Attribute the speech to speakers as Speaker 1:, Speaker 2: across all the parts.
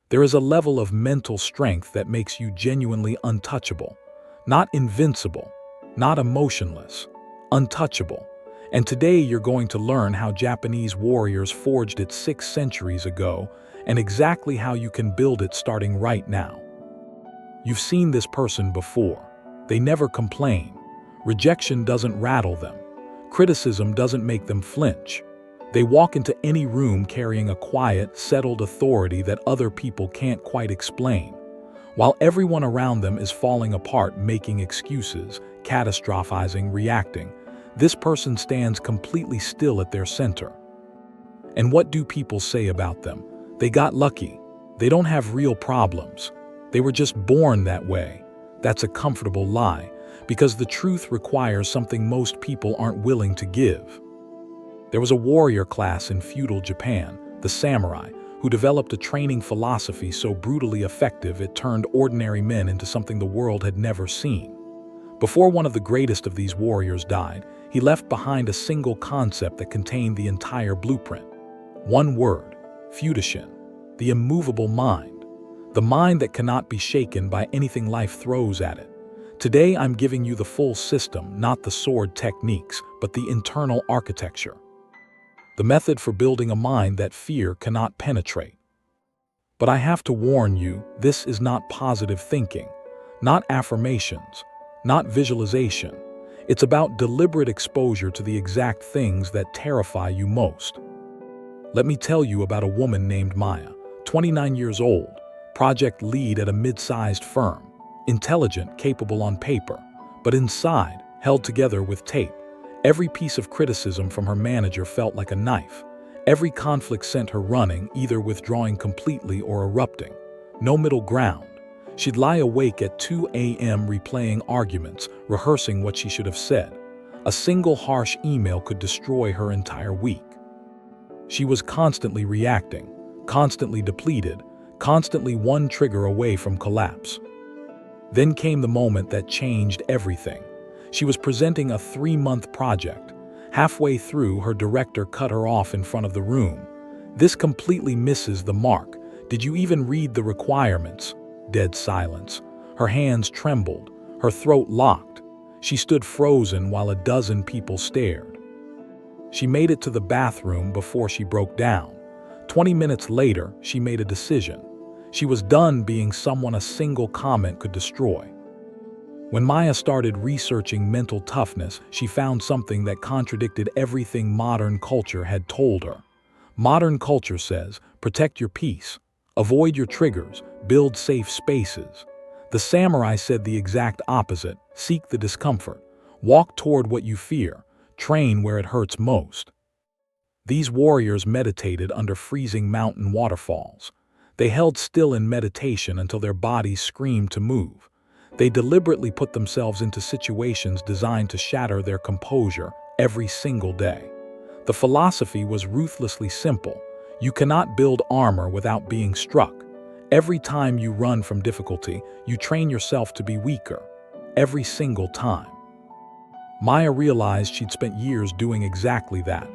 Speaker 1: There is a level of mental strength that makes you genuinely untouchable, not invincible, not emotionless, untouchable. And today you're going to learn how Japanese warriors forged it 6 centuries ago and exactly how you can build it starting right now. You've seen this person before. They never complain. Rejection doesn't rattle them. Criticism doesn't make them flinch. They walk into any room carrying a quiet, settled authority that other people can't quite explain. While everyone around them is falling apart, making excuses, catastrophizing, reacting, this person stands completely still at their center. And what do people say about them? They got lucky. They don't have real problems. They were just born that way. That's a comfortable lie, because the truth requires something most people aren't willing to give. There was a warrior class in feudal Japan, the samurai, who developed a training philosophy so brutally effective it turned ordinary men into something the world had never seen. Before one of the greatest of these warriors died, he left behind a single concept that contained the entire blueprint. One word: Fudoshin, the immovable mind. The mind that cannot be shaken by anything life throws at it. Today I'm giving you the full system, not the sword techniques, but the internal architecture. The method for building a mind that fear cannot penetrate. But I have to warn you, this is not positive thinking, not affirmations, not visualization. It's about deliberate exposure to the exact things that terrify you most. Let me tell you about a woman named Maya, 29 years old, project lead at a mid-sized firm, intelligent, capable on paper, but inside, held together with tape. Every piece of criticism from her manager felt like a knife. Every conflict sent her running, either withdrawing completely or erupting. No middle ground. She'd lie awake at 2 a.m. replaying arguments, rehearsing what she should have said. A single harsh email could destroy her entire week. She was constantly reacting, constantly depleted, constantly one trigger away from collapse. Then came the moment that changed everything. She was presenting a 3-month project. Halfway through, her director cut her off in front of the room. This completely misses the mark. Did you even read the requirements? Dead silence. Her hands trembled, her throat locked. She stood frozen while a dozen people stared. She made it to the bathroom before she broke down. 20 minutes later, she made a decision. She was done being someone a single comment could destroy. When Maya started researching mental toughness, she found something that contradicted everything modern culture had told her. Modern culture says, protect your peace, avoid your triggers, build safe spaces. The samurai said the exact opposite: seek the discomfort, walk toward what you fear, train where it hurts most. These warriors meditated under freezing mountain waterfalls. They held still in meditation until their bodies screamed to move. They deliberately put themselves into situations designed to shatter their composure every single day. The philosophy was ruthlessly simple. You cannot build armor without being struck. Every time you run from difficulty, you train yourself to be weaker. Every single time. Maya realized she'd spent years doing exactly that.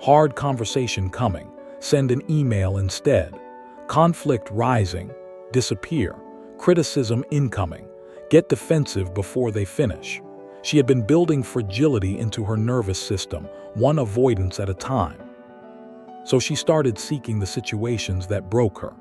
Speaker 1: Hard conversation coming, send an email instead. Conflict rising, disappear. Criticism incoming, get defensive before they finish. She had been building fragility into her nervous system, one avoidance at a time. So she started seeking the situations that broke her.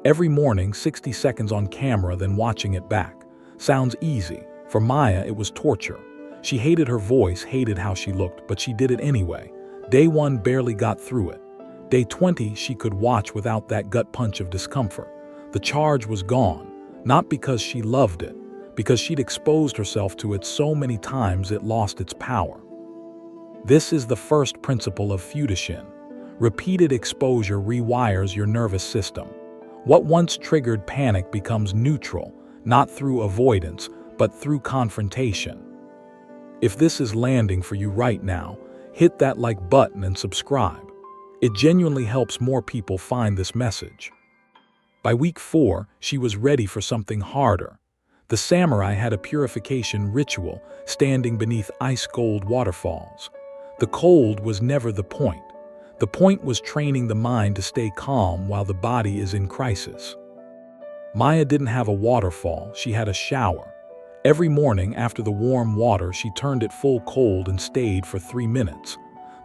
Speaker 1: Every morning, 60 seconds on camera, then watching it back. Sounds easy. For Maya, it was torture. She hated her voice, hated how she looked, but she did it anyway. Day 1 barely got through it. Day 20, she could watch without that gut punch of discomfort. The charge was gone, not because she loved it, because she'd exposed herself to it so many times it lost its power. This is the first principle of Fudoshin. Repeated exposure rewires your nervous system. What once triggered panic becomes neutral, not through avoidance, but through confrontation. If this is landing for you right now, hit that like button and subscribe. It genuinely helps more people find this message. By week 4, she was ready for something harder. The samurai had a purification ritual, standing beneath ice-cold waterfalls. The cold was never the point. The point was training the mind to stay calm while the body is in crisis. Maya didn't have a waterfall, she had a shower. Every morning after the warm water, she turned it full cold and stayed for 3 minutes.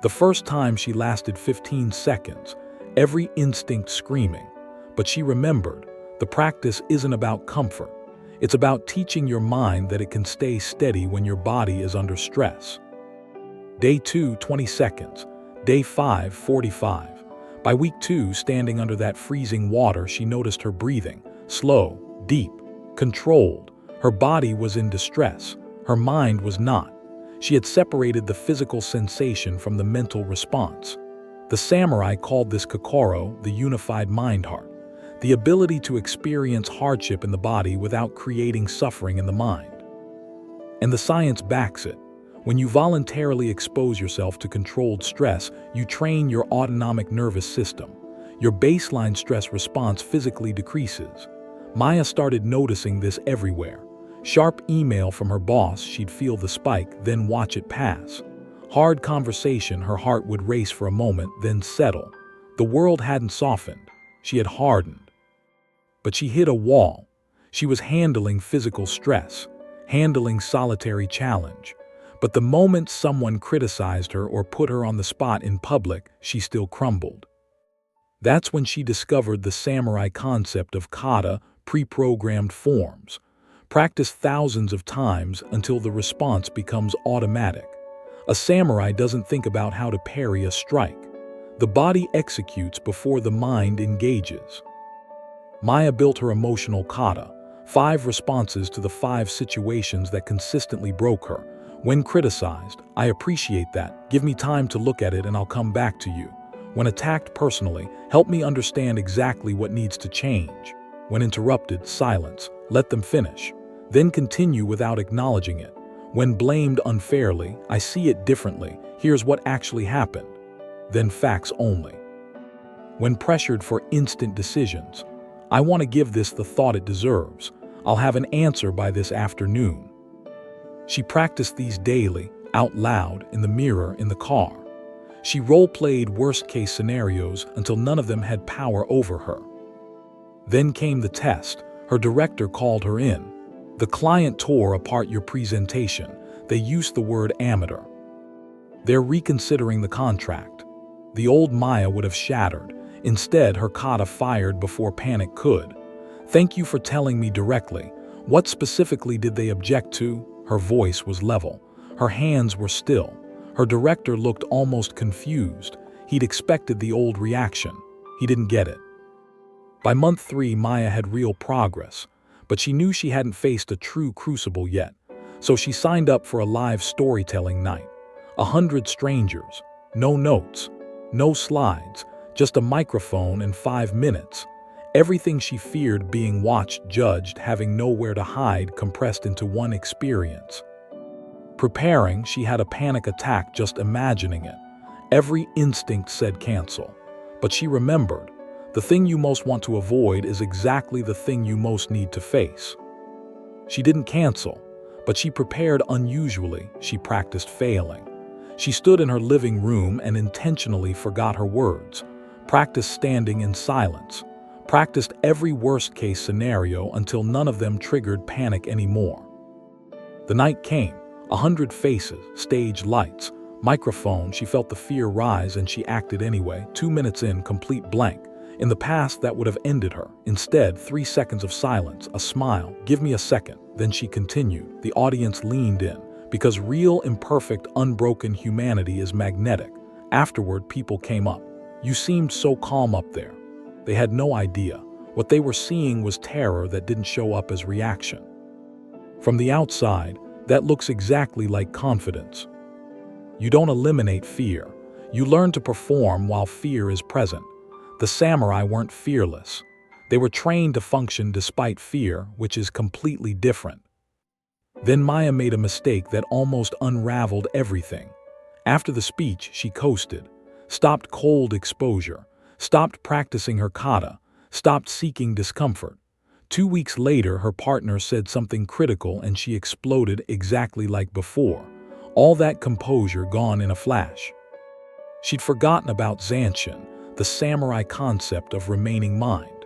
Speaker 1: The first time she lasted 15 seconds, every instinct screaming. But she remembered, the practice isn't about comfort. It's about teaching your mind that it can stay steady when your body is under stress. Day 2, 20 seconds. Day 5, 45. By week 2, standing under that freezing water, she noticed her breathing. Slow, deep, controlled. Her body was in distress. Her mind was not. She had separated the physical sensation from the mental response. The samurai called this kokoro, the unified mind-heart, the ability to experience hardship in the body without creating suffering in the mind. And the science backs it. When you voluntarily expose yourself to controlled stress, you train your autonomic nervous system. Your baseline stress response physically decreases. Maya started noticing this everywhere. Sharp email from her boss, she'd feel the spike, then watch it pass. Hard conversation, her heart would race for a moment, then settle. The world hadn't softened. She had hardened. But she hit a wall. She was handling physical stress, handling solitary challenge. But the moment someone criticized her or put her on the spot in public, she still crumbled. That's when she discovered the samurai concept of kata, pre-programmed forms. Practice thousands of times until the response becomes automatic. A samurai doesn't think about how to parry a strike. The body executes before the mind engages. Maya built her emotional kata, 5 responses to the 5 situations that consistently broke her. When criticized, I appreciate that. Give me time to look at it and I'll come back to you. When attacked personally, help me understand exactly what needs to change. When interrupted, silence. Let them finish. Then continue without acknowledging it. When blamed unfairly, I see it differently. Here's what actually happened. Then facts only. When pressured for instant decisions, I want to give this the thought it deserves. I'll have an answer by this afternoon. She practiced these daily, out loud, in the mirror, in the car. She role-played worst-case scenarios until none of them had power over her. Then came the test. Her director called her in. The client tore apart your presentation. They used the word amateur. They're reconsidering the contract. The old Maya would have shattered. Instead, her kata fired before panic could. Thank you for telling me directly. What specifically did they object to? Her voice was level. Her hands were still. Her director looked almost confused. He'd expected the old reaction. He didn't get it. By month 3, Maya had real progress, but she knew she hadn't faced a true crucible yet. So she signed up for a live storytelling night. 100 strangers, no notes, no slides, just a microphone and 5 minutes. Everything she feared, being watched, judged, having nowhere to hide, compressed into one experience. Preparing, she had a panic attack just imagining it. Every instinct said cancel. But she remembered, the thing you most want to avoid is exactly the thing you most need to face. She didn't cancel, but she prepared unusually. She practiced failing. She stood in her living room and intentionally forgot her words. Practiced standing in silence. Practiced every worst-case scenario until none of them triggered panic anymore. The night came. 100 faces, stage lights, microphone. She felt the fear rise and she acted anyway. 2 minutes in, complete blank. In the past, that would have ended her. Instead, 3 seconds of silence, a smile. Give me a second. Then she continued. The audience leaned in. Because real, imperfect, unbroken humanity is magnetic. Afterward, people came up. You seemed so calm up there. They had no idea. What they were seeing was terror that didn't show up as reaction. From the outside, that looks exactly like confidence. You don't eliminate fear. You learn to perform while fear is present. The samurai weren't fearless. They were trained to function despite fear, which is completely different. Then Maya made a mistake that almost unraveled everything. After the speech, she coasted, stopped cold exposure, stopped practicing her kata, stopped seeking discomfort. 2 weeks later, her partner said something critical and she exploded exactly like before. All that composure gone in a flash. She'd forgotten about Zanshin, the samurai concept of remaining mind.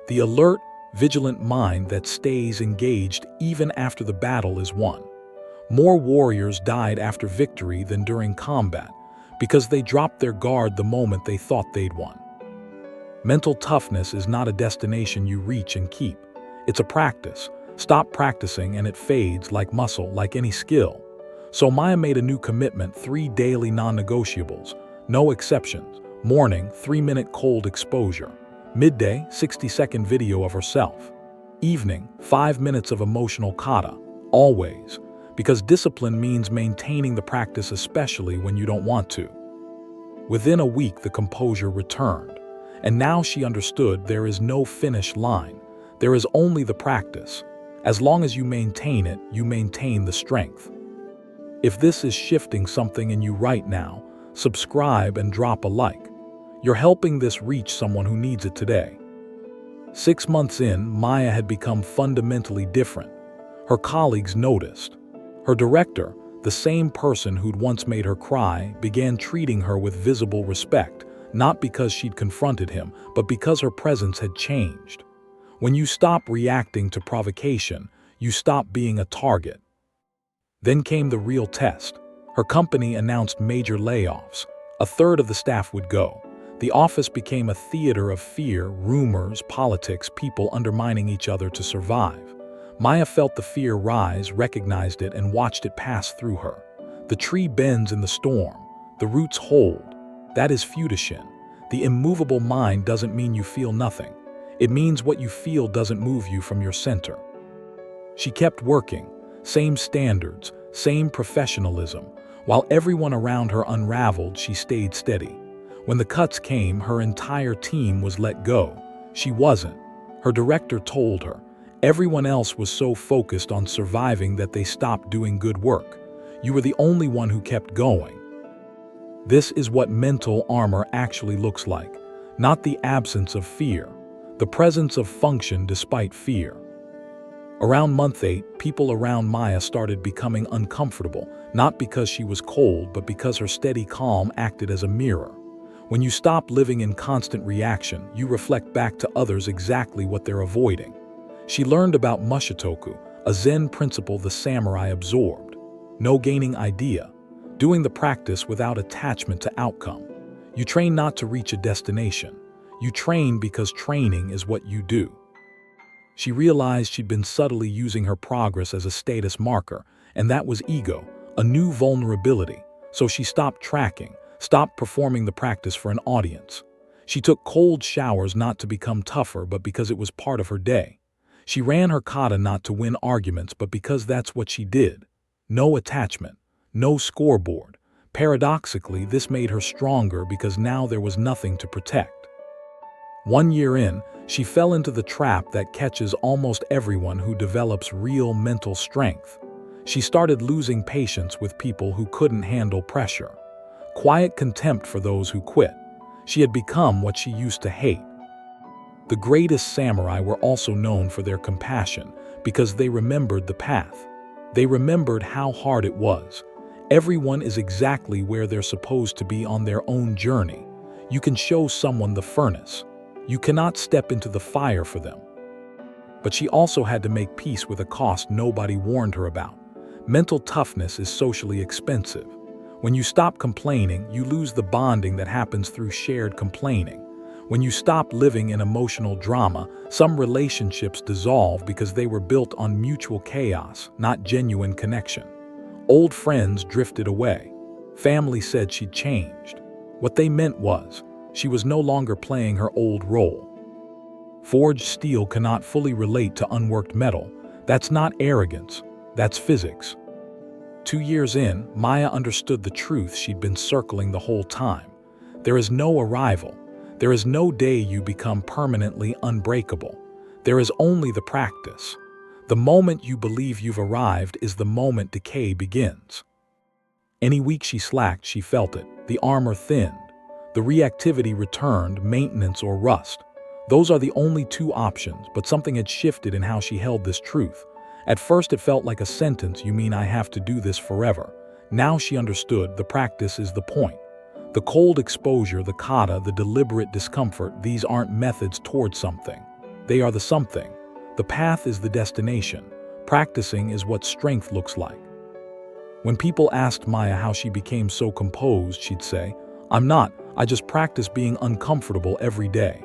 Speaker 1: The alert, vigilant mind that stays engaged even after the battle is won. More warriors died after victory than during combat because they dropped their guard the moment they thought they'd won. Mental toughness is not a destination you reach and keep. It's a practice. Stop practicing and it fades like muscle, like any skill. So Maya made a new commitment: 3 daily non-negotiables, no exceptions. Morning, 3-minute cold exposure. Midday, 60-second video of herself. Evening, 5 minutes of emotional kata. Always. Because discipline means maintaining the practice, especially when you don't want to. Within a week, the composure returned. And now she understood there is no finish line. There is only the practice. As long as you maintain it, you maintain the strength. If this is shifting something in you right now, subscribe and drop a like. You're helping this reach someone who needs it today. 6 months in, Maya had become fundamentally different. Her colleagues noticed. Her director, the same person who'd once made her cry, began treating her with visible respect, not because she'd confronted him, but because her presence had changed. When you stop reacting to provocation, you stop being a target. Then came the real test. Her company announced major layoffs. 1/3 of the staff would go. The office became a theater of fear, rumors, politics, people undermining each other to survive. Maya felt the fear rise, recognized it, and watched it pass through her. The tree bends in the storm. The roots hold. That is Fudoshin. The immovable mind doesn't mean you feel nothing. It means what you feel doesn't move you from your center. She kept working. Same standards, same professionalism. While everyone around her unraveled, she stayed steady. When the cuts came, her entire team was let go. She wasn't. Her director told her. Everyone else was so focused on surviving that they stopped doing good work. You were the only one who kept going. This is what mental armor actually looks like. Not the absence of fear, the presence of function despite fear. Around month 8, people around Maya started becoming uncomfortable, not because she was cold, but because her steady calm acted as a mirror. When you stop living in constant reaction, you reflect back to others exactly what they're avoiding. She learned about Mushitoku, a Zen principle the samurai absorbed. No gaining idea, doing the practice without attachment to outcome. You train not to reach a destination. You train because training is what you do. She realized she'd been subtly using her progress as a status marker, and that was ego, a new vulnerability. So she stopped tracking, stopped performing the practice for an audience. She took cold showers not to become tougher, but because it was part of her day. She ran her kata not to win arguments, but because that's what she did. No attachment, no scoreboard. Paradoxically, this made her stronger because now there was nothing to protect. 1 year in, she fell into the trap that catches almost everyone who develops real mental strength. She started losing patience with people who couldn't handle pressure. Quiet contempt for those who quit. She had become what she used to hate. The greatest samurai were also known for their compassion because they remembered the path. They remembered how hard it was. Everyone is exactly where they're supposed to be on their own journey. You can show someone the furnace. You cannot step into the fire for them. But she also had to make peace with a cost nobody warned her about. Mental toughness is socially expensive. When you stop complaining, you lose the bonding that happens through shared complaining. When you stop living in emotional drama, some relationships dissolve because they were built on mutual chaos, not genuine connection. Old friends drifted away. Family said she'd changed. What they meant was, she was no longer playing her old role. Forged steel cannot fully relate to unworked metal. That's not arrogance, that's physics. 2 years in, Maya understood the truth she'd been circling the whole time. There is no arrival. There is no day you become permanently unbreakable. There is only the practice. The moment you believe you've arrived is the moment decay begins. Any week she slacked, she felt it. The armor thinned. The reactivity returned, maintenance or rust. Those are the only 2 options, but something had shifted in how she held this truth. At first it felt like a sentence, you mean I have to do this forever. Now she understood the practice is the point. The cold exposure, the kata, the deliberate discomfort, these aren't methods towards something. They are the something. The path is the destination. Practicing is what strength looks like. When people asked Maya how she became so composed, she'd say, "I'm not, I just practice being uncomfortable every day."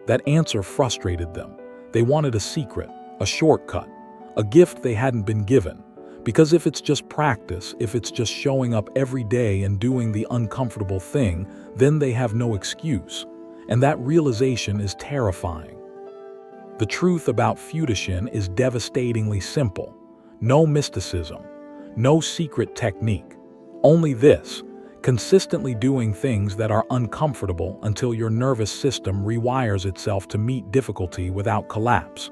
Speaker 1: That answer frustrated them. They wanted a secret, a shortcut, a gift they hadn't been given. Because if it's just practice, if it's just showing up every day and doing the uncomfortable thing, then they have no excuse. And that realization is terrifying. The truth about Fudoshin is devastatingly simple. No mysticism, no secret technique. Only this: consistently doing things that are uncomfortable until your nervous system rewires itself to meet difficulty without collapse.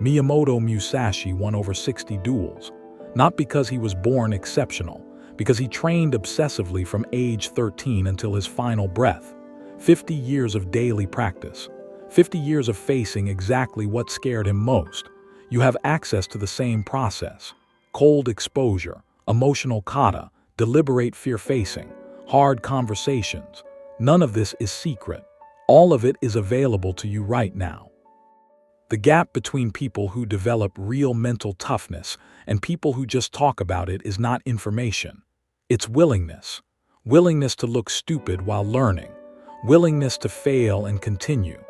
Speaker 1: Miyamoto Musashi won over 60 duels, not because he was born exceptional, because he trained obsessively from age 13 until his final breath. 50 years of daily practice. 50 years of facing exactly what scared him most. You have access to the same process. Cold exposure, emotional kata, deliberate fear-facing, hard conversations. None of this is secret. All of it is available to you right now. The gap between people who develop real mental toughness and people who just talk about it is not information. It's willingness. Willingness to look stupid while learning. Willingness to fail and continue.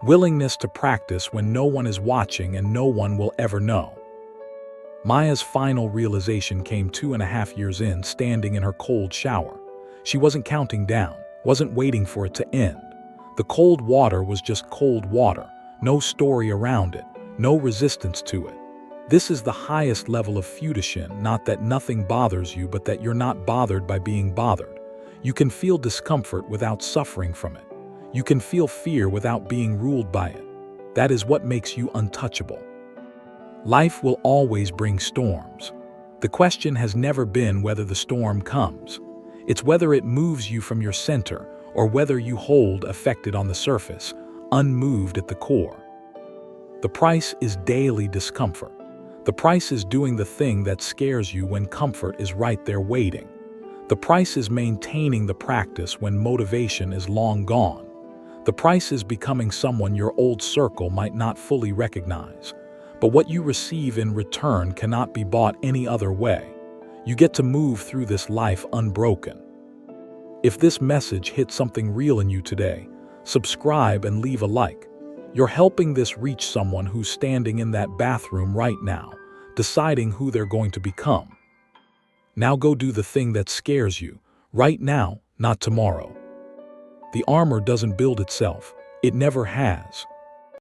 Speaker 1: Willingness to practice when no one is watching and no one will ever know. Maya's final realization came 2.5 years in, standing in her cold shower. She wasn't counting down, wasn't waiting for it to end. The cold water was just cold water, no story around it, no resistance to it. This is the highest level of Fudoshin, not that nothing bothers you, but that you're not bothered by being bothered. You can feel discomfort without suffering from it. You can feel fear without being ruled by it. That is what makes you untouchable. Life will always bring storms. The question has never been whether the storm comes. It's whether it moves you from your center or whether you hold affected on the surface, unmoved at the core. The price is daily discomfort. The price is doing the thing that scares you when comfort is right there waiting. The price is maintaining the practice when motivation is long gone. The price is becoming someone your old circle might not fully recognize. But what you receive in return cannot be bought any other way. You get to move through this life unbroken. If this message hit something real in you today, subscribe and leave a like. You're helping this reach someone who's standing in that bathroom right now, deciding who they're going to become. Now go do the thing that scares you, right now, not tomorrow. The armor doesn't build itself. It never has.